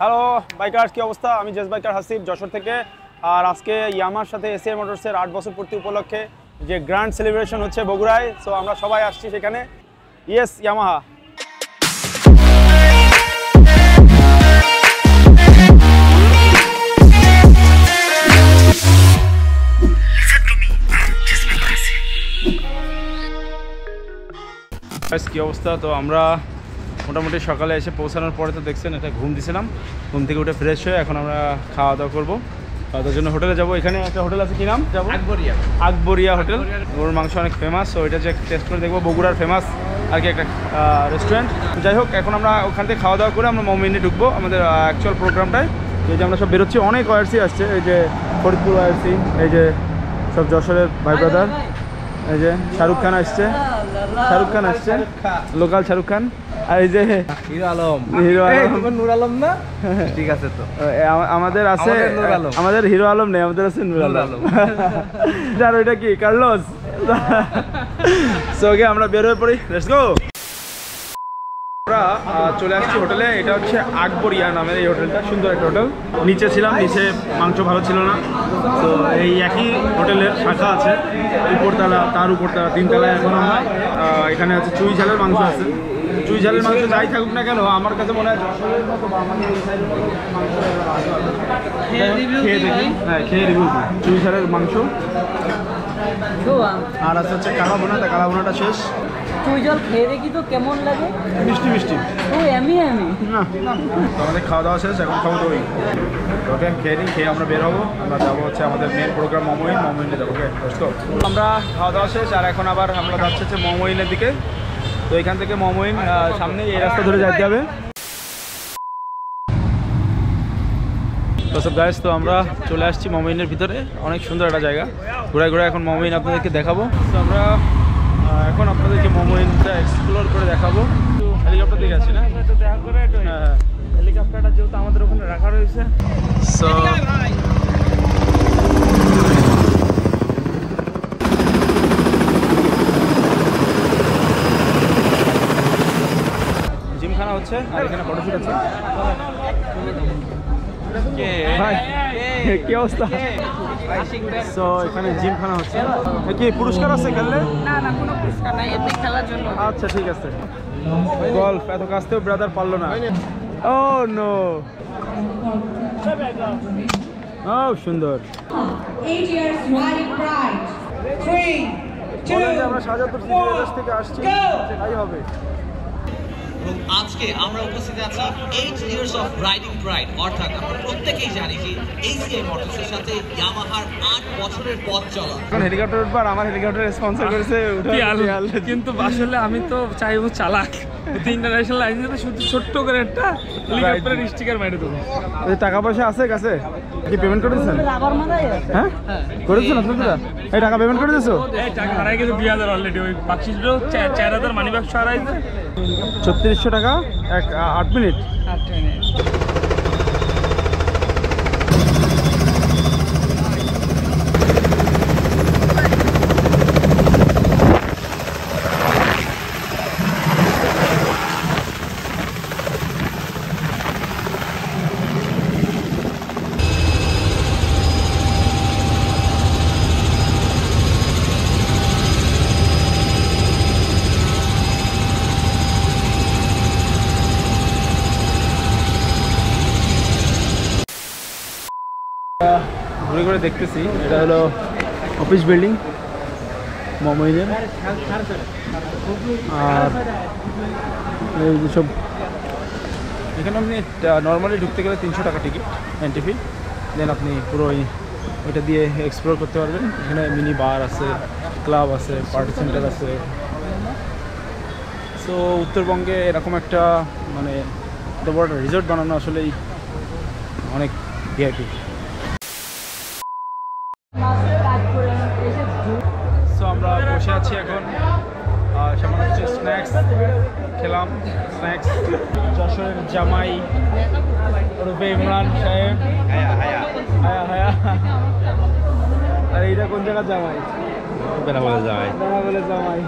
Hello bikers, কি অবস্থা? আমি জেস বাইকার হাসিব যশোর থেকে। আর আজকে ইয়ামার সাথে এসিআই মোটরসের 8 বছর পূর্তি উপলক্ষে যে গ্র্যান্ড সেলিব্রেশন হচ্ছে বগুড়ায়, সো আমরা সবাই আসছি সেখানে। Yes Yamaha. কি অবস্থা? তো আমরা মোটামুটি সকালে এসে পৌঁছানোর পরে তো দেখছেন এটা ঘুম দিছিলাম, ঘুম থেকে উঠে ফ্রেশ হয়ে এখন আমরা খাওয়া দাওয়া করবো। তার জন্য হোটেলে যাবো। এখানে একটা হোটেল আছে, কি নাম? যাবো আকবরিয়া হোটেল। ওর মাংস অনেক ফেমাস, তো ওইটা যে টেস্ট করে দেখবো। বগুড়ার ফেমাস আর কি একটা রেস্টুরেন্ট। যাই হোক, এখন আমরা ওখান থেকে খাওয়া দাওয়া করে আমরা মমিনে ঢুকবো আমাদের অ্যাকচুয়াল প্রোগ্রামটায়। এই যে আমরা সব বেরোচ্ছি, অনেক ওয়ারসি আসছে, এই যে ফরিদপুর ওয়ারসি, এই যে সব যশোরের ভাই ব্রাদার, এই যে শাহরুখ খান আসছে, লোকাল শাহরুখ খান। আর এই যে হিরো আলম নূর আলম না, ঠিক আছে। তো আমাদের আছে, আমাদের হিরো আলম নেই, আমাদের আছে নূর আলম। আর ওইটা কি কার্লোস। সো ওকে, আমরা বের হয়ে পড়ি, লেটস গো। আমরা চলে আসছি হোটেলে। এটা হচ্ছে আকবরিয়া নামের এই হোটেলটা, সুন্দর একটা হোটেল। নিচে ছিলাম, নিচে মাংস ভালো ছিল না, তো এই একই হোটেলের শাখা আছে উপরতলা, তার উপরতলা, 3 তলায়। এখন আমরা এখানে আছে চুই ঝালের মাংস আছে। চুই ঝালের মাংস যাই থাকুক না কেন, আমার কাছে মনে হয় খেয়ে রিভিউ চুই ঝালের মাংস। আর আছে হচ্ছে কালা বোনা, কালা বোনাটা শেষ। চুই ঝাল খেয়ে দেখি তো কেমন লাগে, মিষ্টি মিষ্টি। ও আমি না, আমাদের খাওয়া দাওয়া শেষ, এখন খাবো দই। ওকে, খেয়ে নিই, খেয়ে আমরা বের হবো। আমরা যাবো হচ্ছে আমাদের মেন প্রোগ্রাম মমইনে যাবো। ওকে, আমরা খাওয়া দাওয়া শেষ, আর এখন আবার আমরা যাচ্ছি হচ্ছে মমইনের দিকে। তো এখান থেকে মমইন সামনে এই রাস্তা ধরে যেতে হবে। তো সব গাইস, তো আমরা চলে আসছি মমইনের ভিতরে। অনেক সুন্দর একটা জায়গা, ঘুরে ঘুরে এখন মমইন আপনাদেরকে দেখাবো। তো আমরা এখন আপনাদেরকে মমইনটা এক্সপ্লোর করে দেখাবো। একটু হেলিকপ্টার দিকে আছি না, দেখা করে। হ্যাঁ, হেলিকপ্টারটা যেহেতু আমাদের ওখানে রাখা রয়েছে, সো জিমখানা হচ্ছে, আর এখানে ফটোশুট আছে। কি অবস্থা? সো এখানে জিমখানা হচ্ছে। কি পুরস্কার আছে খেললে? না না, কোনো পুরস্কার নাই, এমনি খেলার জন্য। আচ্ছা, ঠিক আছে। গল্ফ এত কাছতেও ব্রাদার পারলো না। ও নো, ও সুন্দর। আমরা শাহজাদপুর থেকে আসছি, তাই হবে। এবং আজকে আমরা উপস্থিত আছি 8 years of riding pride, অর্থাৎ আমরা প্রত্যেকেই জানি যে এসিআই মোটরসের সাথে ইয়ামাহার 8 বছরের পথ চলা। এখন হেলিকপ্টার উঠবার, আমার হেলিকপ্টার স্পন্সর করেছে, কিন্তু আসলে আমি তো চাইবো চালাক ইন্টারন্যাশনাল লাইসেন্স, শুধু ছোট্ট করে একটা হেলিকপ্টারের স্টিকার মেরে দেবো। টাকা পয়সা আছে কাছে? কি পেমেন্ট করে দিয়েছেন? হ্যাঁ, করেছেন আপনারা? এই টাকা পেমেন্ট করে দিয়েছো? এই টাকা হারাই গেছে 2000 অলরেডি। ওই বাক্সিসগুলো 4000 মানি বাক্স হারাইছে। 3600 টাকা 8 মিনিট। ঘুরে ঘুরে দেখতেছি, এটা হলো অফিস বিল্ডিং মমইনের। আর এই যেসব এখানে আপনি নর্মালি ঢুকতে গেলে 300 টাকা টিকিট, এন্ট্রি ফি। দেন আপনি পুরো ওইটা দিয়ে এক্সপ্লোর করতে পারবেন। এখানে মিনি বার আছে, ক্লাব আছে, পার্টি সেন্টার আছে। সো উত্তরবঙ্গে এরকম একটা মানে এত বড় রিসোর্ট বানানো আসলেই অনেক ভিআইপি। সো আমরা বসে আছি এখন, সামনে হচ্ছে স্ন্যাক্স খেলাম। স্ন্যাক্স যশোরের জামাই ওরফে ইমরান সাহেব। হায়া হায়া। আর এইটা কোন জায়গার জামাই? বেনাপোলের জামাই।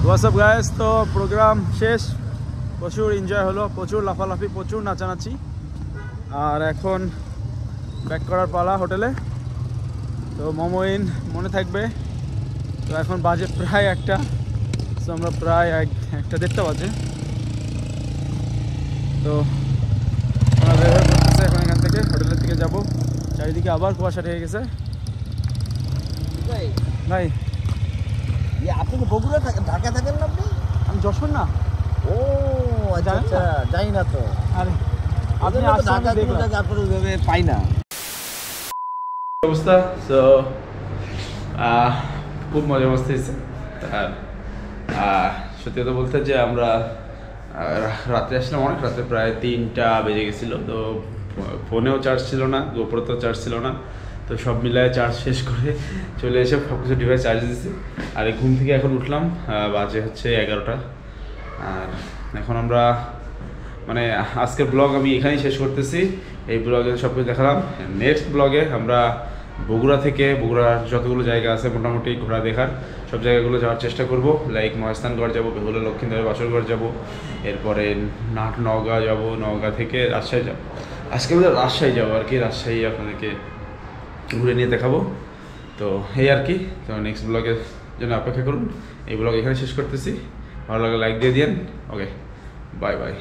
হোয়াটসঅ্যাপ গাইস, তো প্রোগ্রাম শেষ, প্রচুর এনজয় হলো, প্রচুর লাফালাফি, প্রচুর নাচানাচি। আর এখন ব্যাক করার পালা হোটেলে। তো মোমোইন মনে থাকবে। তো এখন বাজে প্রায় 1টা, তো আমরা প্রায় 1:30 বাজে। তো আমরা বের হয়ে পড়তেছে এখন এখান থেকে, হোটেলের দিকে যাব। চারিদিকে আবার কুয়াশা ঢেকে গেছে ভাই। আপনি কি বগুড়া থাকেন, ঢাকা থাকেন না আপনি? আমি যশোর না। ও আচ্ছা আচ্ছা, জানি না তো। আরে আপনি আপনি ঢাকা থেকে আপনার ওইভাবে পাই না অবস্থা। তো খুব মজা মস্তি হয়েছে। আর সত্যি কথা বলতে যে আমরা রাত্রে আসলাম, অনেক রাত্রে, প্রায় 3টা বেজে গেছিলো। তো ফোনেও চার্জ ছিল না, গোপ্রোতেও চার্জ ছিল না। তো সব মিলায় চার্জ শেষ করে চলে এসে সব কিছু ডিভাইস চার্জ দিচ্ছি। আর এই ঘুম থেকে এখন উঠলাম, বাজে হচ্ছে 11টা। আর এখন আমরা মানে আজকের ব্লগ আমি এখানেই শেষ করতেছি। এই ব্লগে সব কিছু দেখালাম। নেক্সট ব্লগে আমরা বগুড়ার যতগুলো জায়গা আছে মোটামুটি ঘোরা দেখার, সব জায়গাগুলো যাওয়ার চেষ্টা করব। লাইক মহাস্থানগড় যাবো, বেহুলা লক্ষ্মীন্দরের বাসরগড় যাবো, এরপরে নওগাঁ যাবো, নওগাঁ থেকে রাজশাহী যাবো। আজকে আমাদের রাজশাহী যাবো আর কি, রাজশাহী আপনাদেরকে ঘুরে নিয়ে দেখাবো। তো এই আর কি। তো নেক্সট ব্লগের জন্য অপেক্ষা করুন। এই ব্লগ এখানে শেষ করতেছি। ভালো লাগলে লাইক দিয়ে দিন। ওকে, বাই বাই।